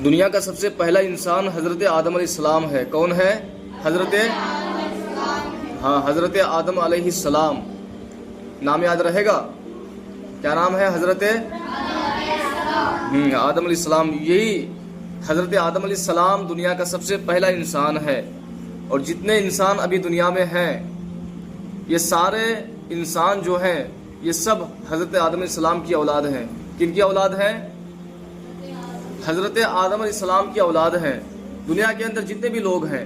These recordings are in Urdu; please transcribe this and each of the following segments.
دنیا کا سب سے پہلا انسان حضرت آدم علیہ السلام ہے. کون ہے؟ حضرت آدم علیہ السلام. نام یاد رہے گا؟ کیا نام ہے؟ حضرت آدم علیہ السلام. یہی حضرت آدم علیہ السلام دنیا کا سب سے پہلا انسان ہے. اور جتنے انسان ابھی دنیا میں ہیں یہ سارے انسان جو ہیں یہ سب حضرت آدم علیہ السلام کی اولاد ہیں. کن کی اولاد ہیں؟ حضرت آدم علیہ السلام کی اولاد ہیں. دنیا کے اندر جتنے بھی لوگ ہیں،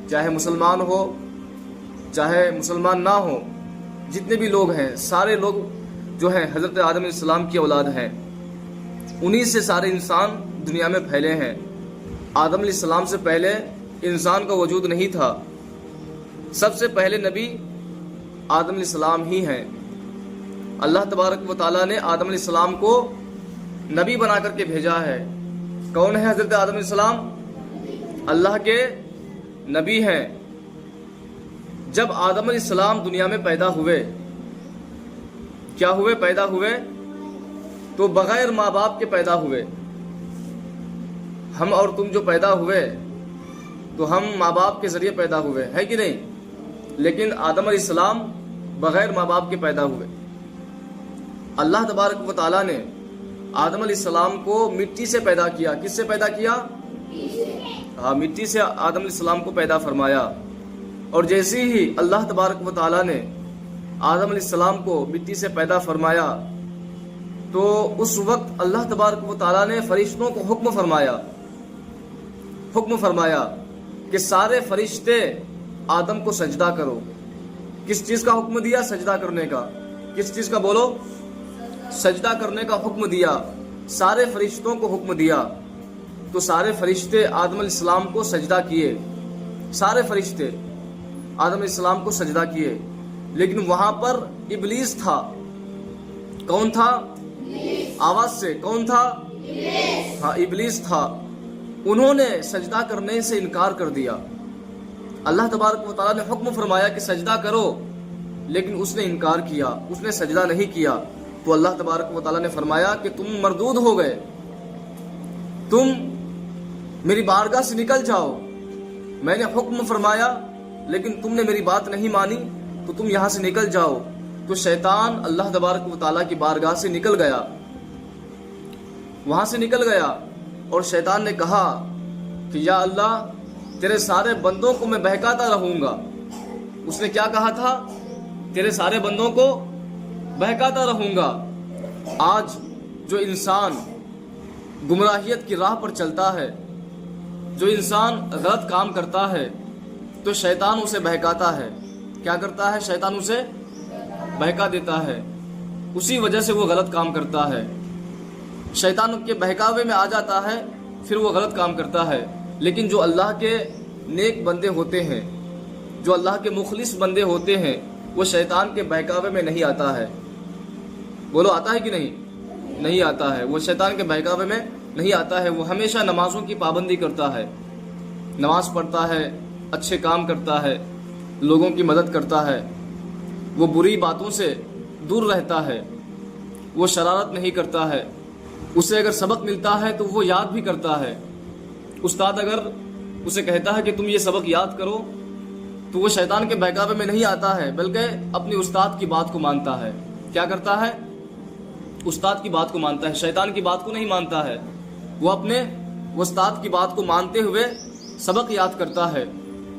چاہے مسلمان ہو چاہے مسلمان نہ ہو، جتنے بھی لوگ ہیں سارے لوگ جو ہیں حضرت آدم علیہ السلام کی اولاد ہیں. انہی سے سارے انسان دنیا میں پھیلے ہیں. آدم علیہ السلام سے پہلے انسان کا وجود نہیں تھا. سب سے پہلے نبی آدم علیہ السلام ہی ہیں. اللہ تبارک و تعالیٰ نے آدم علیہ السلام کو نبی بنا کر کے بھیجا ہے. کون ہے حضرت آدم علیہ السلام؟ اللہ کے نبی ہیں. جب آدم علیہ السلام دنیا میں پیدا ہوئے، کیا ہوئے؟ پیدا ہوئے تو بغیر ماں باپ کے پیدا ہوئے. ہم اور تم جو پیدا ہوئے تو ہم ماں باپ کے ذریعے پیدا ہوئے، ہے کہ نہیں؟ لیکن آدم علیہ السلام بغیر ماں باپ کے پیدا ہوئے. اللہ تبارک و تعالیٰ نے آدم علیہ السلام کو مٹی سے پیدا کیا. کس سے پیدا کیا؟ مٹی سے آدم علیہ السلام کو پیدا فرمایا. اور جیسے ہی اللہ تبارک و تعالیٰ نے آدم علیہ السلام کو مٹی سے پیدا فرمایا تو اس وقت اللہ تبارک و تعالیٰ نے فرشتوں کو حکم فرمایا کہ سارے فرشتے آدم کو سجدہ کرو. کس چیز کا حکم دیا؟ سجدہ کرنے کا. کس چیز کا بولو؟ سجدہ کرنے کا حکم دیا. سارے فرشتوں کو حکم دیا تو سارے فرشتے آدم علیہ السلام کو سجدہ کیے. سارے فرشتے آدم علیہ السلام کو سجدہ کیے. لیکن وہاں پر ابلیس تھا. کون تھا؟ آواز سے کون تھا؟ ابلیس تھا. انہوں نے سجدہ کرنے سے انکار کر دیا. اللہ تبارک و تعالیٰ نے حکم فرمایا کہ سجدہ کرو، لیکن اس نے انکار کیا، اس نے سجدہ نہیں کیا. تو اللہ تبارک و تعالیٰ نے فرمایا کہ تم مردود ہو گئے، تم میری بارگاہ سے نکل جاؤ. میں نے حکم فرمایا لیکن تم نے میری بات نہیں مانی تو تم یہاں سے نکل جاؤ. تو شیطان اللہ تبارک و تعالیٰ کی بارگاہ سے نکل گیا، وہاں سے نکل گیا. اور شیطان نے کہا کہ یا اللہ تیرے سارے بندوں کو میں بہکاتا رہوں گا. اس نے کیا کہا تھا؟ تیرے سارے بندوں کو بہکاتا رہوں گا. آج جو انسان گمراہیت کی راہ پر چلتا ہے، جو انسان غلط کام کرتا ہے تو شیطان اسے بہکاتا ہے. کیا کرتا ہے؟ شیطان اسے بہکا دیتا ہے. اسی وجہ سے وہ غلط کام کرتا ہے. شیطان کے بہکاوے میں آ جاتا ہے، پھر وہ غلط کام کرتا ہے. لیکن جو اللہ کے نیک بندے ہوتے ہیں، جو اللہ کے مخلص بندے ہوتے ہیں، وہ شیطان کے بہکاوے میں نہیں آتا ہے. بولو آتا ہے کہ نہیں؟ نہیں آتا ہے. وہ شیطان کے بہکاوے میں نہیں آتا ہے. وہ ہمیشہ نمازوں کی پابندی کرتا ہے، نماز پڑھتا ہے، اچھے کام کرتا ہے، لوگوں کی مدد کرتا ہے. وہ بری باتوں سے دور رہتا ہے، وہ شرارت نہیں کرتا ہے. اسے اگر سبق ملتا ہے تو وہ یاد بھی کرتا ہے. استاد اگر اسے کہتا ہے کہ تم یہ سبق یاد کرو تو وہ شیطان کے بہکاوے میں نہیں آتا ہے، بلکہ اپنی استاد کی بات کو مانتا ہے. کیا کرتا ہے؟ استاد کی بات کو مانتا ہے، شیطان کی بات کو نہیں مانتا ہے. وہ اپنے استاد کی بات کو مانتے ہوئے سبق یاد کرتا ہے،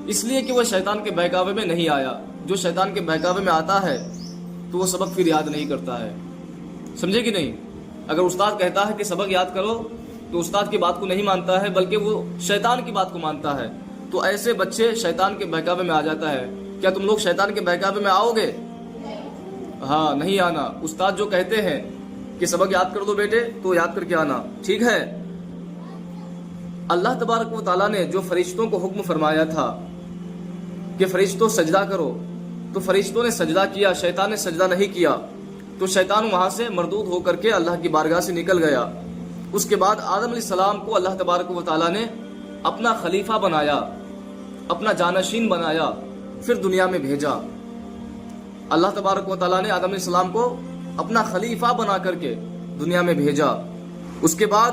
اس لیے کہ وہ شیطان کے بہکاوے میں نہیں آیا. جو شیطان کے بہکاوے میں آتا ہے تو وہ سبق پھر یاد نہیں کرتا ہے. سمجھے کہ نہیں؟ اگر استاد کہتا ہے کہ سبق یاد کرو تو استاد کی بات کو نہیں مانتا ہے، بلکہ وہ شیطان کی بات کو مانتا ہے. تو ایسے بچے شیطان کے بہکاوے میں آ جاتا ہے. کیا تم لوگ شیطان کے بہکاوے میں آؤ گے؟ ہاں، نہیں آنا. استاد جو کہتے ہیں کہ سبق یاد کر دو بیٹے تو یاد کر کے آنا، ٹھیک ہے؟ اللہ تبارک و تعالیٰ نے جو فرشتوں کو حکم فرمایا تھا کہ فرشتوں سجدہ کرو تو فرشتوں نے سجدہ کیا، شیطان نے سجدہ نہیں کیا. تو شیطان وہاں سے مردود ہو کر کے اللہ کی بارگاہ سے نکل گیا. اس کے بعد آدم علیہ السلام کو اللہ تبارک و تعالیٰ نے اپنا خلیفہ بنایا، اپنا جانشین بنایا، پھر دنیا میں بھیجا. اللہ تبارک و تعالیٰ نے آدم علیہ السلام کو اپنا خلیفہ بنا کر کے دنیا میں بھیجا. اس کے بعد